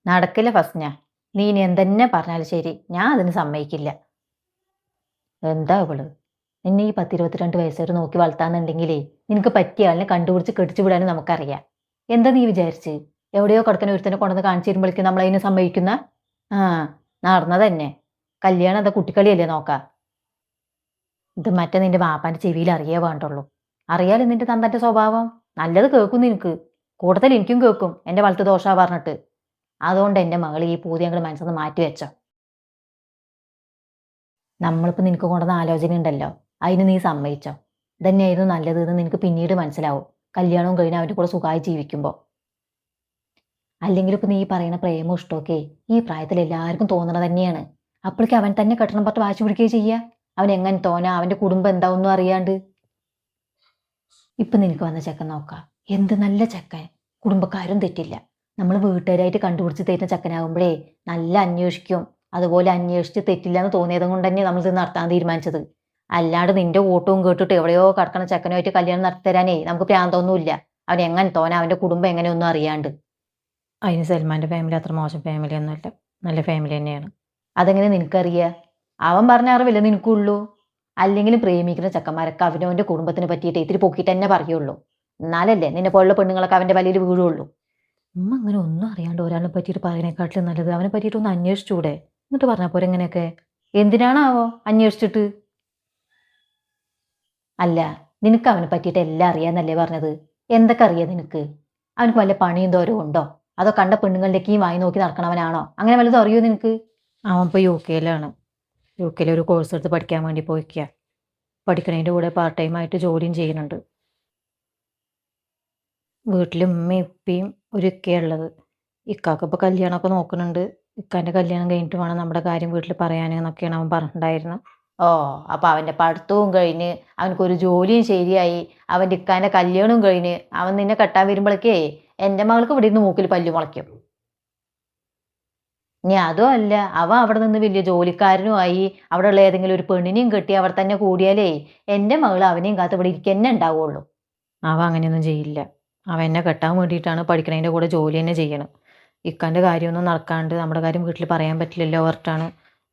നടക്കില്ല ഫസ്ന. നീ ഇനി എന്തെന്നെ പറഞ്ഞാലും ശരി, ഞാൻ അതിന് സമ്മതിക്കില്ല. എന്താ ഇവള്? നിന്നെ ഈ 10, 22 വയസ്സുവരെ നോക്കി വളർത്താന്നുണ്ടെങ്കിലേ നിനക്ക് പറ്റിയ ആളിനെ കണ്ടുപിടിച്ച് കെട്ടിച്ചു വിടാനും നമുക്കറിയാം. എന്താ നീ വിചാരിച്ച്? എവിടെയോ കിടക്കുന്ന ഒരുത്തനെ കൊണ്ടുവന്ന് കാണിച്ചു തരുമ്പോഴേക്കും നമ്മളതിന് സമ്മതിക്കുന്ന? ആ, നടന്നതന്നെ. കല്യാണം എന്താ കുട്ടിക്കളിയല്ലേ നോക്കാ? ഇത് മറ്റേ നിന്റെ വാപ്പാന്റെ ചെവിയിൽ അറിയേ വേണ്ടുള്ളൂ. അറിയാലോ നിന്റെ തന്തന്റെ സ്വഭാവം. നല്ലത് കേൾക്കും നിനക്ക്. കൂടുതൽ എനിക്കും കേൾക്കും എന്റെ വളർത്ത് ദോഷാ പറഞ്ഞിട്ട്. അതുകൊണ്ട് എന്റെ മകൾ ഈ പൂതി ഞങ്ങൾ മനസ്സിന്ന് മാറ്റി വെച്ചോ. നമ്മളിപ്പോൾ നിനക്ക് കൊണ്ടുവന്ന ആലോചന ഉണ്ടല്ലോ, അതിന് നീ സമ്മതിച്ചോ? ഇതന്നെയായിരുന്നു നല്ലത് എന്ന് നിനക്ക് പിന്നീട് മനസ്സിലാവും. കല്യാണവും കഴിഞ്ഞ് അവൻ്റെ കൂടെ സുഖമായി ജീവിക്കുമ്പോൾ. അല്ലെങ്കിൽ ഇപ്പം നീ പറയുന്ന പ്രേമവും ഇഷ്ടമൊക്കെ ഈ പ്രായത്തിൽ എല്ലാവർക്കും തോന്നണത് തന്നെയാണ്. അപ്പോഴേക്കും അവൻ തന്നെ കെട്ടണം പറഞ്ഞ് വാശി പിടിക്കുകയും ചെയ്യുക. അവൻ എങ്ങനെ തോന്നാ, അവൻ്റെ കുടുംബം എന്താവൊന്നും അറിയാണ്ട്. ഇപ്പം നിനക്ക് വന്ന ചെക്കൻ നോക്കാം, എന്ത് നല്ല ചെക്കൻ. കുടുംബക്കാരും തെറ്റില്ല. നമ്മൾ വീട്ടുകാരായിട്ട് കണ്ടുപിടിച്ച് തരുന്ന ചെക്കനാകുമ്പോഴേ നല്ല അന്വേഷിക്കും. അതുപോലെ അന്വേഷിച്ച് തെറ്റില്ല എന്ന് തോന്നിയത് കൊണ്ട് തന്നെ നമ്മൾ ഇത് നടത്താൻ തീരുമാനിച്ചത്. അല്ലാണ്ട് നിന്റെ ഓട്ടവും കേട്ടിട്ട് എവിടെയോ കിടക്കണ ചെക്കനുമായിട്ട് കല്യാണം നടത്തിത്തരാനേ നമുക്ക് പ്രാന്തൊന്നുമില്ല. അവൻ എങ്ങനെ തോന്നാ, അവൻ്റെ കുടുംബം എങ്ങനെയൊന്നും അറിയാണ്ട്. അതിന് സൽമാൻ്റെ ഫാമിലി അത്ര മോശം ഫാമിലി ഒന്നുമല്ല, നല്ല ഫാമിലി തന്നെയാണ്. അതെങ്ങനെ നിനക്കറിയാ? അവൻ പറഞ്ഞ അറിവില്ല നിനക്കുള്ളൂ. അല്ലെങ്കിലും പ്രേമിക്കുന്ന ചെക്കന്മാരൊക്കെ അവനവൻ്റെ കുടുംബത്തിനെ പറ്റിയിട്ട് ഇത്തിരി പൊക്കിയിട്ട് തന്നെ പറയുള്ളൂ. എന്നാലല്ലേ നിന്നെ പോലുള്ള പെണ്ണുങ്ങളൊക്കെ അവൻ്റെ വലയിൽ വീഴുള്ളൂ. ഉമ്മ അങ്ങനെ ഒന്നും അറിയാണ്ട് ഒരാളെ പറ്റിയിട്ട് പറയുന്നതിനെക്കാട്ടിലും നല്ലത് അവനെ പറ്റിയിട്ട് ഒന്ന് അന്വേഷിച്ചൂടെ? എന്നിട്ട് പറഞ്ഞാൽ പോരെ എങ്ങനെയൊക്കെ? എന്തിനാണാവോ അന്വേഷിച്ചിട്ട്? അല്ല, നിനക്ക് അവനെ പറ്റിയിട്ട് എല്ലാം അറിയാന്നല്ലേ പറഞ്ഞത്? എന്തൊക്കെ അറിയാം നിനക്ക്? അവനക്ക് വല്ല പണിയും തോരവും ഉണ്ടോ? അതോ കണ്ട പെണ്ണുങ്ങളിലേക്കും വായി നോക്കി നടക്കണവനാണോ? അങ്ങനെ വല്ലതും അറിയോ നിനക്ക്? അവൻ ഇപ്പോൾ UK-ലാണ്. UK-യിൽ ഒരു കോഴ്സ് എടുത്ത് പഠിക്കാൻ വേണ്ടി പോയിക്കുക. പഠിക്കണതിൻ്റെ കൂടെ പാർട്ട് ടൈം ആയിട്ട് ജോലിയും ചെയ്യുന്നുണ്ട്. വീട്ടിൽ ഉമ്മയും ഉപ്പയും ഒരു ഇക്കയുള്ളത്. ഇക്കാക്ക് ഇപ്പോൾ കല്യാണമൊക്കെ നോക്കുന്നുണ്ട്. ഇക്കാൻ്റെ കല്യാണം കഴിഞ്ഞിട്ട് വേണം നമ്മുടെ കാര്യം വീട്ടിൽ പറയാനെന്നൊക്കെയാണ് അവൻ പറഞ്ഞിട്ടുണ്ടായിരുന്നത്. ഓ, അപ്പോൾ അവൻ്റെ പഠിത്തവും കഴിഞ്ഞ് അവനക്കൊരു ജോലിയും ശരിയായി, അവൻ്റെ ഇക്കാൻ്റെ കല്യാണവും കഴിഞ്ഞ് അവൻ നിന്നെ കെട്ടാൻ വരുമ്പോഴേക്കേ എൻ്റെ മകൾക്ക് ഇവിടെ നിന്ന് മൂക്കിൽ പല്ലു മുളയ്ക്കും. ഇനി അതും അല്ല, അവൻ അവിടെ നിന്ന് വലിയ ജോലിക്കാരനുമായി അവിടെയുള്ള ഏതെങ്കിലും ഒരു പെണ്ണിനെയും കെട്ടി അവിടെ തന്നെ കൂടിയാലേ എൻ്റെ മകൾ അവനെയും കാത്ത് ഇവിടെ ഇരിക്കുക തന്നെ ഉണ്ടാവുള്ളൂ. അവൻ അങ്ങനെയൊന്നും ചെയ്യില്ല. അവൻ എന്നെ കെട്ടാൻ വേണ്ടിയിട്ടാണ് പഠിക്കണതിൻ്റെ കൂടെ ജോലി തന്നെ ചെയ്യണം. ഇക്കാൻ്റെ കാര്യമൊന്നും നടക്കാണ്ട് നമ്മുടെ കാര്യം വീട്ടിൽ പറയാൻ പറ്റില്ലല്ലോ ഓർട്ടാണ്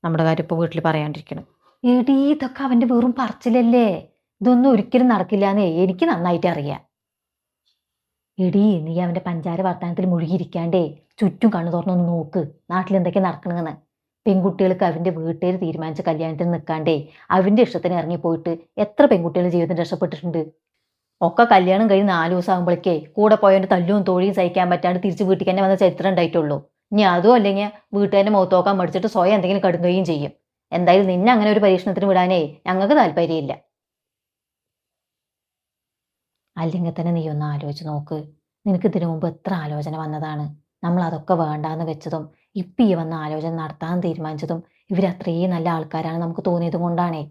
നമ്മുടെ കാര്യം ഇപ്പോൾ വീട്ടിൽ പറയാണ്ടിരിക്കണം. എടീ, ഇതൊക്കെ അവൻ്റെ വെറും പറച്ചിലല്ലേ. ഇതൊന്നും ഒരിക്കലും നടക്കില്ലാന്നേ എനിക്ക് നന്നായിട്ട് അറിയാം. എടീ, നീ അവൻ്റെ പഞ്ചാര വർത്തമാനത്തിൽ മുഴുകിയിരിക്കാണ്ടേ ചുറ്റും കണ്ണു തുറന്നൊന്ന് നോക്ക്, നാട്ടിൽ എന്തൊക്കെ നടക്കണമെന്ന്. പെൺകുട്ടികൾക്ക് അവൻ്റെ വീട്ടുകാർ തീരുമാനിച്ച കല്യാണത്തിന് നിൽക്കാണ്ടേ അവൻ്റെ ഇഷ്ടത്തിന് ഇറങ്ങിപ്പോയിട്ട് എത്ര പെൺകുട്ടികൾ ജീവിതത്തിൽ രക്ഷപ്പെട്ടിട്ടുണ്ട്. ഒക്കെ കല്യാണം കഴിഞ്ഞ് 4 ദിവസം ആകുമ്പോഴേക്കേ കൂടെ പോയവൻ്റെ തല്ലും തോഴിയും സഹിക്കാൻ പറ്റാണ്ട് തിരിച്ച് വീട്ടിൽ തന്നെ വന്ന ചരിത്രം ഉണ്ടായിട്ടുള്ളൂ. ഇനി അതും അല്ലെങ്കിൽ വീട്ടുകാരുടെ മുഖത്ത് നോക്കാൻ മടിച്ചിട്ട് സ്വയം എന്തെങ്കിലും കടുങ്ങുകയും ചെയ്യും. എന്തായാലും നിന്നെ അങ്ങനെ ഒരു പരീക്ഷണത്തിന് വിടാനേ ഞങ്ങൾക്ക് താല്പര്യമില്ല. അല്ലെങ്കിൽ തന്നെ നീ ഒന്ന് ആലോചിച്ച് നോക്ക്. നിനക്ക് ഇതിനു മുമ്പ് എത്ര ആലോചന വന്നതാണ്. നമ്മൾ അതൊക്കെ വേണ്ടാന്ന് വെച്ചതും ഇപ്പം ഈ വന്ന ആലോചന നടത്താൻ തീരുമാനിച്ചതും ഇവരത്രയും നല്ല ആൾക്കാരാണ് നമുക്ക് തോന്നിയത് കൊണ്ടാണേ.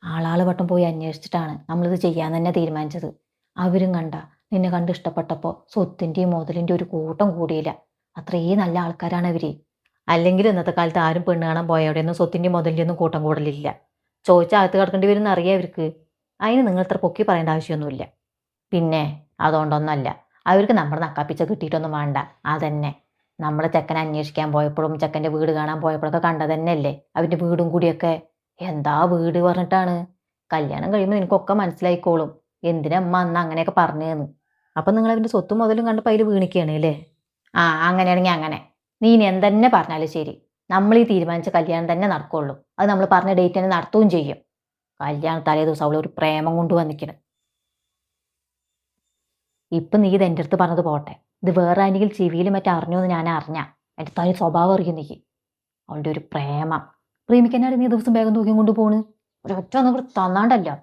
ആളാൾ വട്ടം പോയി അന്വേഷിച്ചിട്ടാണ് നമ്മളിത് ചെയ്യാൻ തന്നെ തീരുമാനിച്ചത്. അവരും കണ്ട നിന്നെ കണ്ട് ഇഷ്ടപ്പെട്ടപ്പോൾ സ്വത്തിൻ്റെയും മുതലിൻ്റെ ഒരു കൂട്ടം കൂടിയില്ല. അത്രയും നല്ല ആൾക്കാരാണ് ഇവർ. അല്ലെങ്കിൽ ഇന്നത്തെ കാലത്ത് ആരും പെണ്ണ് കാണാൻ പോയവിടെയൊന്നും സ്വത്തിൻ്റെയും മുതലിൻ്റെ ഒന്നും കൂട്ടം കൂടലില്ല. ചോദിച്ചാൽ അകത്ത് കിടക്കേണ്ടി വരുമെന്ന് അറിയാം ഇവർക്ക്. അതിന് നിങ്ങൾ ഇത്ര പൊക്കി പറയേണ്ട ആവശ്യമൊന്നുമില്ല. പിന്നെ അതുകൊണ്ടൊന്നല്ല, അവർക്ക് നമ്മുടെ നക്കാപ്പിച്ച കിട്ടിയിട്ടൊന്നും വേണ്ട. അതന്നെ നമ്മുടെ ചെക്കനെ അന്വേഷിക്കാൻ പോയപ്പോഴും ചെക്കൻ്റെ വീട് കാണാൻ പോയപ്പോഴൊക്കെ കണ്ടത് തന്നെയല്ലേ അവൻ്റെ വീടും കൂടിയൊക്കെ. എന്താ വീട് പറഞ്ഞിട്ടാണ്. കല്യാണം കഴിയുമ്പോൾ നിനക്കൊക്കെ മനസ്സിലായിക്കോളും എന്തിനാ അമ്മ അന്ന് അങ്ങനെയൊക്കെ പറഞ്ഞതെന്ന്. അപ്പം നിങ്ങൾ അവൻ്റെ സ്വത്തും മുതലും കണ്ടപ്പോൾ അതിൽ വീണിക്കുകയാണ് അല്ലേ? ആ, അങ്ങനെയാണെങ്കിൽ അങ്ങനെ. നീ ഇനി എന്തെന്നെ പറഞ്ഞാലും ശരി, നമ്മൾ ഈ തീരുമാനിച്ച കല്യാണം തന്നെ നടക്കുള്ളൂ. അത് നമ്മൾ പറഞ്ഞ ഡേറ്റ് തന്നെ നടത്തുകയും ചെയ്യും. കല്യാണം തലേ ദിവസം അവൾ ഒരു പ്രേമം കൊണ്ട് വന്നിക്കണം. ഇപ്പം നീ ഇത് എൻ്റെ അടുത്ത് പറഞ്ഞത് പോട്ടെ, ഇത് വേറെ ആരെങ്കിലും ചെവിയിൽ മറ്റേ അറിഞ്ഞോ എന്ന് ഞാൻ അറിഞ്ഞ എൻ്റെ തനി സ്വഭാവം അറിയും നീ. അവളുടെ ഒരു പ്രേമം പ്രേമിക്കാനാണ് നീ ദിവസം വേഗം തൂക്കി കൊണ്ട് പോണ്. ഒരൊറ്റ ഒന്നും കൂടെ തന്നാണ്ടല്ലോ.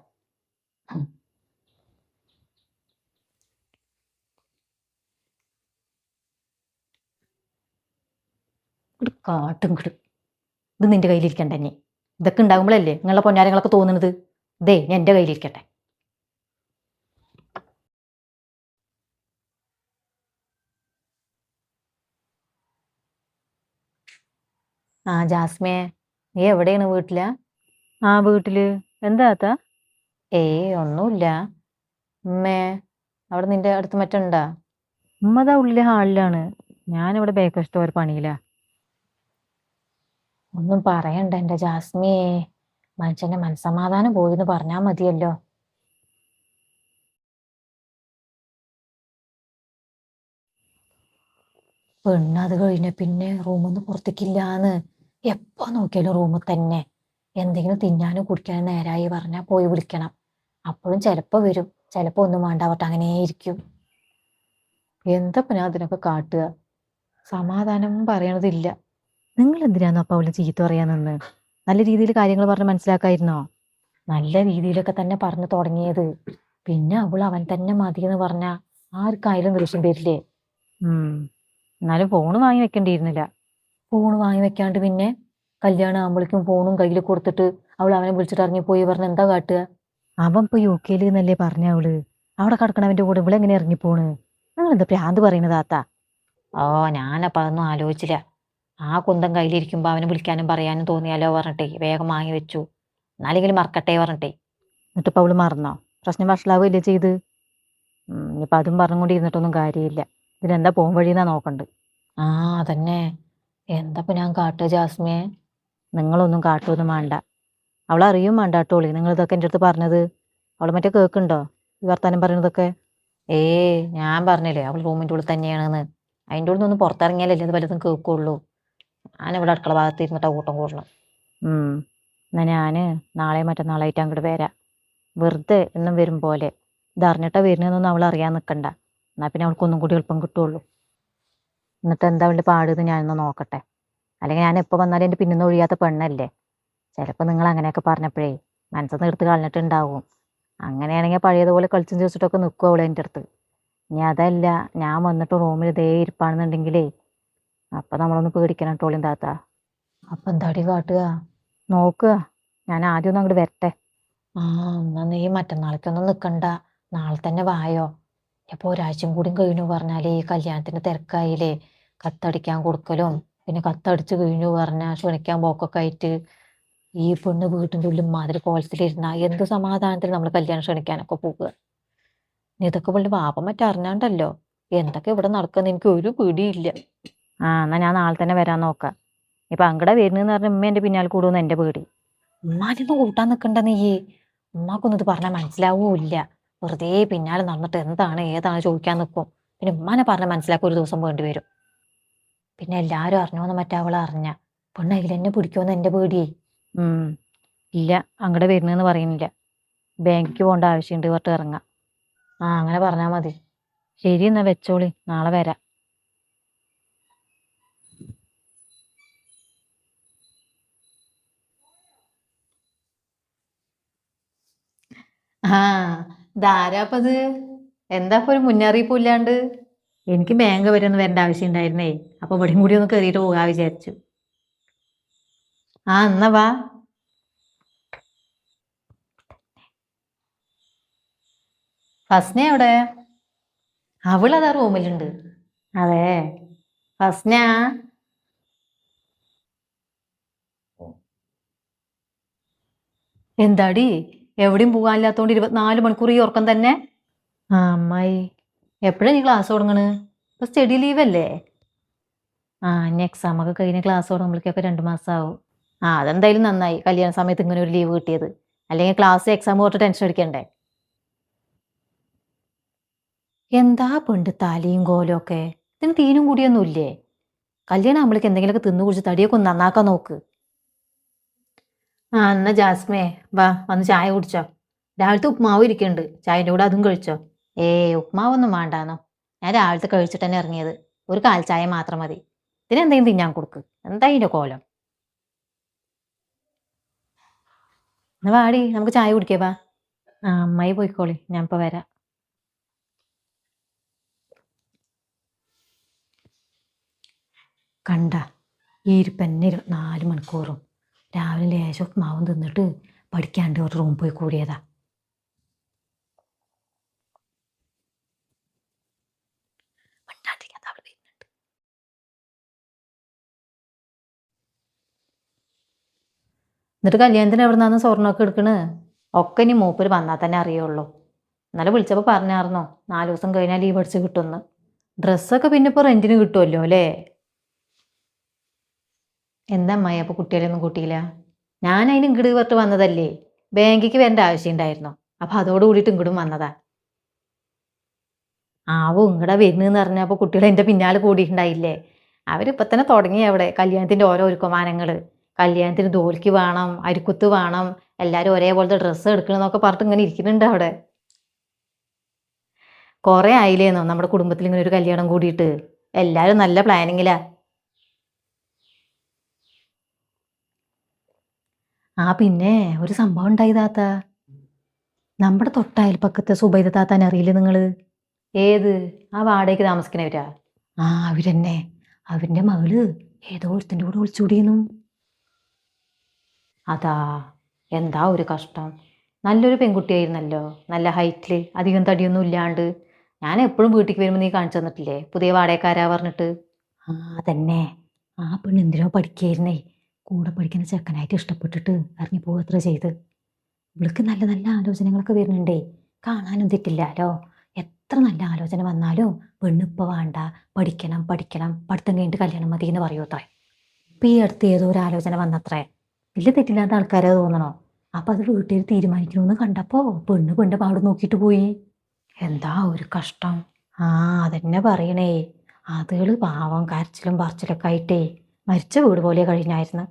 ഒരു കാട്ടും കിടും. ഇത് നിന്റെ കയ്യിലിരിക്കണ്ട തന്നെ. ഇതൊക്കെ ഉണ്ടാകുമ്പോഴല്ലേ നിങ്ങളുടെ പൊന്നാരങ്ങളൊക്കെ തോന്നുന്നത്. ഇതേ ഞാൻ എൻ്റെ കയ്യിലിരിക്കട്ടെ. ആ ജാസ്മിയെ, നീ എവിടെയാണ്? വീട്ടിലാ? ആ, വീട്ടില്. എന്താ അത്താ? ഒന്നുമില്ല. ഉമ്മേ, അവിടെ നിന്റെ അടുത്ത് മറ്റുണ്ടാ? ഉമ്മ ദാ ഉള്ളിലെ ഹാളിലാണ്. ഞാനിവിടെ ബേക്കഷ്ട ഒരു പണിയില്ല. ഒന്നും പറയണ്ട എൻ്റെ ജാസ്മിയെ. മനുഷ്യന്റെ മനസ്സമാധാനം പോയിന്ന് പറഞ്ഞാൽ മതിയല്ലോ. പെണ്ണത് കഴിഞ്ഞ പിന്നെ റൂമിന്ന് പുറത്തേക്കില്ലാന്ന്. എപ്പോ നോക്കിയാലും റൂമിൽ തന്നെ. എന്തെങ്കിലും തിന്നാനും കുടിക്കാനും നേരായി പറഞ്ഞാൽ പോയി വിളിക്കണം. അപ്പോഴും ചിലപ്പോ വരും, ചിലപ്പോ ഒന്നും വേണ്ടാവട്ടെ അങ്ങനെ ഇരിക്കും. എന്തപ്പോ ഞാൻ അതിനൊക്കെ കാട്ടുക? സമാധാനം പറയണതില്ല. നിങ്ങൾ എന്തിനാന്ന് അപ്പൊ അവള് ചീത്ത പറയാൻ നിന്ന്? നല്ല രീതിയിൽ കാര്യങ്ങൾ പറഞ്ഞ് മനസ്സിലാക്കായിരുന്നോ? നല്ല രീതിയിലൊക്കെ തന്നെ പറഞ്ഞു തുടങ്ങിയത്. പിന്നെ അവൾ അവൻ തന്നെ മതിയെന്ന് പറഞ്ഞ ആർക്കായാലും ദേഷ്യം വരില്ലേ? എന്നാലും ഫോണ് വാങ്ങി വെക്കേണ്ടിയിരുന്നില്ല. ഫോണ് വാങ്ങി വെക്കാണ്ട് പിന്നെ കല്യാണം ആകുമ്പോഴേക്കും ഫോണും കയ്യിൽ കൊടുത്തിട്ട് അവൾ അവനെ വിളിച്ചിട്ട് ഇറങ്ങിപ്പോയി പറഞ്ഞ എന്താ കാട്ടുക? അവൻ ഇപ്പൊ UK എന്നല്ലേ പറഞ്ഞ അവള്. അവിടെ കിടക്കണവന്റെ കൂടെ ഇവിടെ എങ്ങനെ ഇറങ്ങിപ്പോണ്? നിങ്ങൾ എന്താ ഭ്രാന്ത് പറയുന്നതാത്ത? ഓ, ഞാനപ്പ അതൊന്നും ആലോചിച്ചില്ല. ആ കുന്തം കയ്യിലിരിക്കുമ്പോ അവനെ വിളിക്കാനും പറയാനും തോന്നിയാലോ പറഞ്ഞിട്ടേ വേഗം വാങ്ങി വെച്ചു. എന്നാലെങ്കിലും മറക്കട്ടെ പറഞ്ഞിട്ടേ. എന്നിട്ടിപ്പോ അവള് മറന്നോ? പ്രശ്നം വഷളാവുകയല്ലേ ചെയ്ത്. ഇനിയിപ്പൊ അതും പറഞ്ഞുകൊണ്ടിരുന്നിട്ടൊന്നും കാര്യമില്ല. ഇതിനെന്താ പോം വഴിയെന്നാ നോക്കണ്ട്. ആ അതന്നെ. എന്താപ്പൊ ഞാൻ കാട്ടുക ജാസ്മിയെ? നിങ്ങളൊന്നും കാട്ടുമൊന്നും വേണ്ട. അവളറിയും വേണ്ട കേട്ടോളി നിങ്ങൾ ഇതൊക്കെ എൻ്റെ അടുത്ത് പറഞ്ഞത്. അവൾ മറ്റേ കേൾക്കുന്നുണ്ടോ ഈ വർത്താനം പറയുന്നതൊക്കെ? ഞാൻ പറഞ്ഞില്ലേ അവൾ റൂമിൻ്റെ ഉള്ളിൽ തന്നെയാണെന്ന്. അതിൻ്റെ ഉള്ളിൽ നിന്ന് പുറത്തിറങ്ങിയാലല്ലേ അത് വലുതും കേൾക്കുള്ളൂ. ഞാനിവിടെ അടുക്കള ഭാഗത്ത് ഇരുന്നിട്ടാ കൂട്ടം കൂടണം. എന്നാ ഞാൻ നാളെ മറ്റന്നാളായിട്ട് അങ്ങോട്ട് വരാം. വെറുതെ എന്നും വരും പോലെ. ഇതറിഞ്ഞിട്ടാ വരുന്നതെന്നൊന്നും അവൾ അറിയാൻ നിൽക്കണ്ട. എന്നാൽ പിന്നെ അവൾക്കൊന്നും കൂടി എളുപ്പം കിട്ടുള്ളൂ. എന്നിട്ട് എന്താ അവളുടെ പാടുന്ന് ഞാനൊന്ന് നോക്കട്ടെ. അല്ലെങ്കിൽ ഞാൻ എപ്പോൾ വന്നാലും എൻ്റെ പിന്നിന്ന് ഒഴിയാത്ത പെണ്ണല്ലേ. ചിലപ്പോൾ നിങ്ങൾ അങ്ങനെയൊക്കെ പറഞ്ഞപ്പോഴേ മനസ്സൊന്ന് എടുത്ത് കളഞ്ഞിട്ടുണ്ടാവും. അങ്ങനെയാണെങ്കിൽ പഴയതുപോലെ കളിച്ചും ചോദിച്ചിട്ടൊക്കെ നിൽക്കും അവൾ എൻ്റെ അടുത്ത്. ഇനി അതല്ല, ഞാൻ വന്നിട്ട് റൂമിൽ ഇതേ ഇരിപ്പാണെന്നുണ്ടെങ്കിലേ അപ്പം നമ്മളൊന്ന് പേടിക്കണം ടോളിയും താത്ത. അപ്പം എന്താടി കാട്ടുക? നോക്കുക. ഞാൻ ആദ്യം ഒന്ന് അങ്ങോട്ട് വരട്ടെ. എന്നാ നീ മറ്റന്നാളേക്കൊന്നും നിൽക്കണ്ട. നാളെ തന്നെ വായോ. ഇപ്പോൾ ഒരാഴ്ചയും കൂടി കഴിഞ്ഞു പറഞ്ഞാലേ ഈ കല്യാണത്തിന് തിരക്കായില്ലേ. കത്തടിക്കാൻ കൊടുക്കലും പിന്നെ കത്തടിച്ച് കഴിഞ്ഞു പറഞ്ഞാൽ ക്ഷണിക്കാൻ പോക്കൊക്കെ ആയിട്ട് ഈ പെണ്ണ് വീട്ടിൻ്റെ ഉള്ളിൽ മാതിരി കോലത്തിലിരുന്ന എന്ത് സമാധാനത്തിൽ നമ്മൾ കല്യാണം ക്ഷണിക്കാനൊക്കെ പോകുക. ഇതൊക്കെ പുള്ളി പാപം മറ്ററിഞ്ഞാണ്ടല്ലോ. എന്തൊക്കെ ഇവിടെ നടക്കുന്ന എനിക്ക് ഒരു പിടിയില്ല. എന്നാ ഞാൻ നാളെ തന്നെ വരാൻ നോക്കാം. ഇപ്പൊ അങ്ങടെ വരുന്നെന്ന് പറഞ്ഞ ഉമ്മ എൻ്റെ പിന്നാലെ കൂടുമെന്ന് എൻ്റെ പേടി. ഉമ്മാനൊന്നും കൂട്ടാൻ നിൽക്കണ്ട നീയേ. ഉമ്മാക്കൊന്നും ഇത് പറഞ്ഞാൽ മനസ്സിലാവൂല്ല. വെറുതെ പിന്നാലെ നടന്നിട്ട് എന്താണ് ഏതാണ് ചോദിക്കാൻ നിൽക്കും. പിന്നെ ഉമ്മാനെ പറഞ്ഞാൽ മനസ്സിലാക്കി ഒരു ദിവസം വേണ്ടി വരും. പിന്നെ എല്ലാവരും അറിഞ്ഞോന്ന് മറ്റവളെ അറിഞ്ഞ പെണ്ണയിൽ എന്നെ പിടിക്കുമെന്ന് എൻ്റെ പേടിയേ. ഇല്ല, അങ്ങടെ വരുന്നെന്ന് പറയുന്നില്ല. ബാങ്കിക്ക് പോകേണ്ട ആവശ്യമുണ്ട് പറഞ്ഞിട്ട് ഇറങ്ങാം. അങ്ങനെ പറഞ്ഞാൽ മതി. ശരി എന്നാ വെച്ചോളി, നാളെ വരാം. ധാരാപ്പത് എന്താ ഒരു മുന്നറിയിപ്പ് ഇല്ലാണ്ട്? എനിക്ക് ബാങ്ക് വരെ ഒന്ന് വരേണ്ട ആവശ്യം ഉണ്ടായിരുന്നേ. അപ്പൊ ഇവിടെയും കൂടി ഒന്ന് കയറിയിട്ട് പോകാ വിചാരിച്ചു. എന്നാ വാ. ഫസ്ന എവിടെ? അവളതാ റൂമിലുണ്ട്. അതെ, ഫസ്ന എന്താടി എവിടെയും പോകാനില്ലാത്തോണ്ട് 24 മണിക്കൂർ ഈ ഉറക്കം തന്നെ? അമ്മായി എപ്പോഴാ നീ ക്ലാസ് തുടങ്ങണ്? ഇപ്പൊ സ്റ്റഡി ലീവ് അല്ലേ? ഇനി എക്സാം ഒക്കെ കഴിഞ്ഞ് ക്ലാസ് തുടങ്ങുമ്പോഴേക്കൊക്കെ 2 മാസം ആവും. അതെന്തായാലും നന്നായി കല്യാണ സമയത്ത് ഇങ്ങനെ ഒരു ലീവ് കിട്ടിയത്. അല്ലെങ്കിൽ ക്ലാസ് എക്സാം പോയിട്ട് ടെൻഷൻ അടിക്കണ്ടേ? എന്താ പെണ്ട് തലയും കോലും ഒക്കെ. ഇതിന് തീനും കൂടിയൊന്നും ഇല്ലേ? കല്യാണം ആകുമ്പോഴേക്ക് എന്തെങ്കിലുമൊക്കെ തിന്നു കുടിച്ച് തടിയൊക്കെ ഒന്ന് നന്നാക്കാൻ നോക്ക്. എന്നാ ജാസ്മേ വാ വന്ന് ചായ കുടിച്ചോ. രാവിലത്തെ ഉപ്മാവ് ഇരിക്കുന്നുണ്ട്, ചായൻ്റെ കൂടെ അതും കഴിച്ചോ. ഉപ്മാവൊന്നും വേണ്ടാന്നോ. ഞാൻ രാവിലത്തെ കഴിച്ചിട്ട് തന്നെ ഇറങ്ങിയത്. ഒരു കാൽ ചായ മാത്രം മതി. ഇതിനെന്തെങ്കിലും തിന്നാൻ കൊടുക്ക്. എന്താ ഇതിൻ്റെ കോലം? എന്നാ വാടി നമുക്ക് ചായ കുടിക്കേ വാ. അമ്മായി പോയിക്കോളി, ഞാൻ ഇപ്പൊ വരാം. കണ്ട ഈ ഇരിപ്പന്നെ 24 മണിക്കൂറും. രാവിലെ ലേശം ഉപ്മാവും തിന്നിട്ട് പഠിക്കാണ്ട് ഒരു റൂം പോയി കൂടിയതാ. എന്നിട്ട് കല്യാണത്തിന് എവിടെ നിന്നാണ് സ്വർണ്ണമൊക്കെ എടുക്കണ്? ഒക്കെ ഇനി മൂപ്പര് വന്നാൽ തന്നെ അറിയുള്ളൂ. ഇന്നലെ വിളിച്ചപ്പോൾ പറഞ്ഞായിരുന്നോ 4 ദിവസം കഴിഞ്ഞാൽ ലീവ് അടിച്ച് കിട്ടുമെന്ന്. ഡ്രസ്സൊക്കെ പിന്നെ ഇപ്പോൾ റെന്റിന് കിട്ടുമല്ലോ അല്ലേ? എന്താ അമ്മായി അപ്പോൾ കുട്ടികളെയൊന്നും കൂട്ടിയില്ല? ഞാൻ അതിന് ഇങ്ങോട്ട് പറഞ്ഞിട്ട് വന്നതല്ലേ, ബാങ്കിക്ക് വരേണ്ട ആവശ്യം ഉണ്ടായിരുന്നു. അപ്പം അതോട് കൂടിയിട്ട് ഇങ്ങോട്ടും വന്നതാ. ആവോ ഇങ്ങടെ വരുന്നെന്ന് പറഞ്ഞപ്പോൾ കുട്ടികൾ എൻ്റെ പിന്നാലെ കൂടിയിട്ടുണ്ടായില്ലേ. അവരിപ്പോൾ തന്നെ തുടങ്ങി അവിടെ കല്യാണത്തിൻ്റെ ഓരോ ഒരുക്കമാനങ്ങൾ. കല്യാണത്തിന് ധോൽക്ക് വേണം, അരിക്കുത്ത് വേണം, എല്ലാവരും ഒരേപോലത്തെ ഡ്രസ്സ് എടുക്കണം എന്നൊക്കെ പറഞ്ഞിട്ട് ഇങ്ങനെ ഇരിക്കുന്നുണ്ട് അവിടെ. കുറേ ആയില്ലേന്നോ നമ്മുടെ കുടുംബത്തിൽ ഇങ്ങനെ ഒരു കല്യാണം കൂടിയിട്ട്. എല്ലാവരും നല്ല പ്ലാനിങ്ങിലാ. ആ പിന്നെ ഒരു സംഭവം ഉണ്ടായി താത്ത. നമ്മുടെ തൊട്ടയൽപ്പക്കത്തെ സുബൈദ താത്താനെ അറിയില്ലേ നിങ്ങൾ? ഏത്? ആ വാടകയ്ക്ക് താമസിക്കണവരാ? ആ അവരെന്നെ. അവരുടെ മകള് ഏതോ ഒരുത്തൻ്റെ കൂടെ ഒളിച്ചോടിയെന്നു. അതാ, എന്താ ഒരു കഷ്ടം. നല്ലൊരു പെൺകുട്ടിയായിരുന്നല്ലോ, നല്ല ഹൈറ്റിൽ, അധികം തടിയൊന്നും ഇല്ലാണ്ട്. ഞാൻ എപ്പോഴും വീട്ടിലേക്ക് വരുമ്പോൾ നീ കാണിച്ചു തന്നിട്ടില്ലേ പുതിയ വാടകക്കാരാ പറഞ്ഞിട്ട്? ആ അതന്നെ. ആ പെണ്ണ് എന്തിനോ പഠിക്കായിരുന്നേ, കൂടെ പഠിക്കുന്ന ചെക്കനായിട്ട് ഇഷ്ടപ്പെട്ടിട്ട് ഇറങ്ങി പോവത്ര ചെയ്ത്. ഇവൾക്ക് നല്ല നല്ല ആലോചനകളൊക്കെ വരുന്നുണ്ടേ, കാണാനും തെറ്റില്ലാലോ. എത്ര നല്ല ആലോചന വന്നാലും പെണ്ണ് ഇപ്പോൾ വേണ്ട, പഠിക്കണം പഠിക്കണം, പഠിത്തം കഴിഞ്ഞിട്ട് കല്യാണം മതി എന്ന് പറയൂ അത്രേ. ഇപ്പം ഈ അടുത്ത് ഏതോ ഒരു ആലോചന വന്നത്രേ, വലിയ തെറ്റില്ലാത്ത ആൾക്കാരെ തോന്നണോ. അപ്പം അത് വീട്ടിൽ തീരുമാനിക്കണമെന്ന് കണ്ടപ്പോൾ പെണ്ണ് പെണ്ണ് പാട് നോക്കിയിട്ട് പോയി. എന്താ ഒരു കഷ്ടം. ആ അതന്നെ പറയണേ. അതുകൾ പാവം കരച്ചിലും പറച്ചിലൊക്കെ ആയിട്ടേ മരിച്ച വീട് പോലെ കഴിഞ്ഞായിരുന്നു.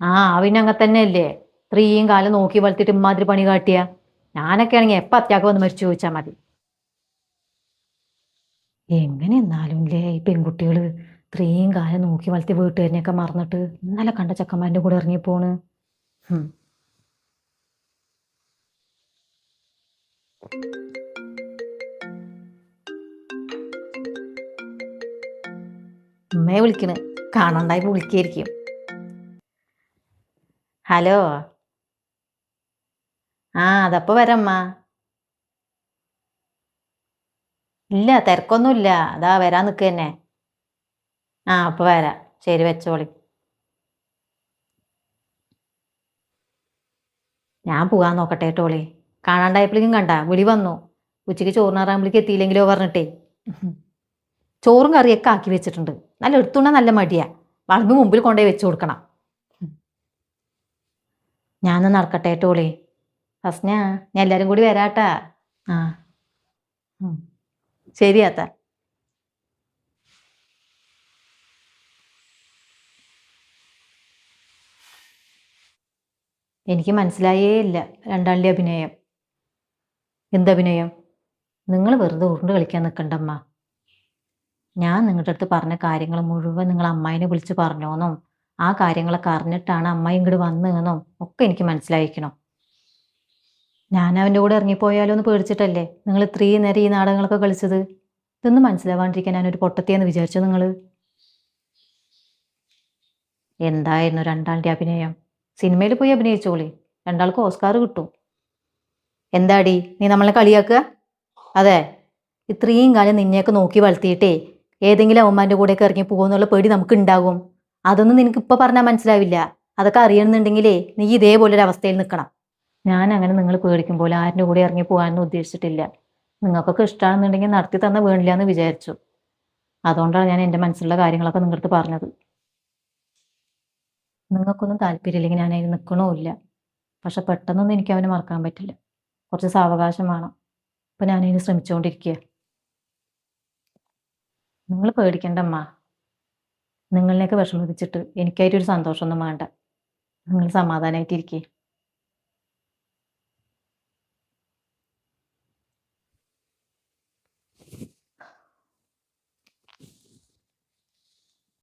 ആ പിന്നെ അങ്ങനെ തന്നെയല്ലേ, ഇത്രയും കാലം നോക്കി വളർത്തിയിട്ട് ഇമ്മാതിരി പണി കാട്ടിയ. ഞാനൊക്കെ ആണെങ്കിൽ എപ്പോൾ അത്യാൾക്ക് വന്ന് മരിച്ചു ചോദിച്ചാൽ മതി. എങ്ങനെ എന്നാലും അല്ലേ ഈ പെൺകുട്ടികൾ ഇത്രയും കാലം നോക്കി വളർത്തിയ വീട്ടുകാരനെയൊക്കെ മറന്നിട്ട് ഇന്നലെ കണ്ട ചെക്കന്മാരുടെ കൂടെ ഇറങ്ങിപ്പോണ്. ഉമ്മയെ വിളിക്കണ്, കാണണ്ടായപ്പോൾ വിളിക്കായിരിക്കും. ഹലോ. ആ അതപ്പോൾ വരമ്മ. ഇല്ല തിരക്കൊന്നുമില്ല, അതാ വരാൻ നിൽക്കുക തന്നെ. ആ അപ്പോൾ വരാം, ശരി വെച്ചോളി. ഞാൻ പോകാൻ നോക്കട്ടെ ടോളി. കാണാണ്ടായപ്പോഴേക്കും കണ്ട വിളി വന്നു. ഉച്ചയ്ക്ക് ചോറിനാറാകുമ്പോഴേക്ക് എത്തിയില്ലെങ്കിലോ പറഞ്ഞിട്ടേ. ചോറും കറിയൊക്കെ ആക്കി വെച്ചിട്ടുണ്ട്. നല്ല എടുത്തുണ്ണ നല്ല മടിയാ, വളമ്പ് മുമ്പിൽ കൊണ്ടുപോയി വെച്ച് കൊടുക്കണം. ഞാനൊന്ന് നടക്കട്ടെ ടോളി. ഫസ്ന, ഞാൻ എല്ലാവരും കൂടി വരാട്ടാ. ആ ശരിയാത്ത. എനിക്ക് മനസ്സിലായേ ഇല്ല രണ്ടാളുടെ അഭിനയം. എന്തഭിനയം? നിങ്ങൾ വെറുതെ ഉരുണ്ട് കളിക്കാൻ നിൽക്കണ്ടമ്മ. ഞാൻ നിങ്ങളുടെ അടുത്ത് പറഞ്ഞ കാര്യങ്ങൾ മുഴുവൻ നിങ്ങൾ അമ്മായിനെ വിളിച്ച് പറഞ്ഞോന്നും ആ കാര്യങ്ങളൊക്കെ അറിഞ്ഞിട്ടാണ് അമ്മായി ഇങ്ങോട്ട് വന്നതെന്നും ഒക്കെ എനിക്ക് മനസ്സിലായിരിക്കണം. ഞാൻ അവൻ്റെ കൂടെ ഇറങ്ങിപ്പോയാലോ എന്ന് പേടിച്ചിട്ടല്ലേ നിങ്ങൾ ഇത്രയും നേരം ഈ നാടകങ്ങളൊക്കെ കളിച്ചത്. ഇതൊന്നും മനസ്സിലാവാണ്ടിരിക്കാൻ ഞാനൊരു പൊട്ടത്തിയെന്ന് വിചാരിച്ചോ നിങ്ങൾ? എന്തായിരുന്നു രണ്ടാളുടെ അഭിനയം? സിനിമയിൽ പോയി അഭിനയിച്ചോളി, രണ്ടാൾക്കും ഓസ്കാർ കിട്ടും. എന്താടി നീ നമ്മളെ കളിയാക്കുക? അതെ, ഇത്രയും കാലം നിന്നെയൊക്കെ നോക്കി വളർത്തിയിട്ടേ ഏതെങ്കിലും അവന്മാരുടെ കൂടെയൊക്കെ ഇറങ്ങി പോകുമെന്നുള്ള പേടി നമുക്ക് ഉണ്ടാകും. അതൊന്നും നിനക്ക് ഇപ്പോൾ പറഞ്ഞാൽ മനസ്സിലാവില്ല. അതൊക്കെ അറിയണമെന്നുണ്ടെങ്കിലേ നീ ഇതേപോലൊരു അവസ്ഥയിൽ നിൽക്കണം. ഞാൻ അങ്ങനെ നിങ്ങൾ പേടിക്കും പോലെ ആരുടെ കൂടെ ഇറങ്ങി പോകാനൊന്നും ഉദ്ദേശിച്ചിട്ടില്ല. നിങ്ങൾക്കൊക്കെ ഇഷ്ടമാണെന്നുണ്ടെങ്കിൽ നടത്തി തന്ന വേണ്ടില്ല എന്ന് വിചാരിച്ചു. അതുകൊണ്ടാണ് ഞാൻ എൻ്റെ മനസ്സിലുള്ള കാര്യങ്ങളൊക്കെ നിങ്ങളുടെ അടുത്ത് പറഞ്ഞത്. നിങ്ങൾക്കൊന്നും താല്പര്യമില്ലെങ്കിൽ ഞാൻ അതിന് നിൽക്കണമില്ല. പക്ഷെ പെട്ടെന്നൊന്നും എനിക്ക് അവനെ മറക്കാൻ പറ്റില്ല. കുറച്ച് സാവകാശം വേണം. അപ്പം ഞാനതിന് ശ്രമിച്ചുകൊണ്ടിരിക്കുക. നിങ്ങൾ പേടിക്കണ്ടമ്മ. നിങ്ങളിലേക്ക് വിഷമിപ്പിച്ചിട്ട് എനിക്കായിട്ടൊരു സന്തോഷമൊന്നും വേണ്ട. നിങ്ങൾ സമാധാനമായിട്ടിരിക്കുക.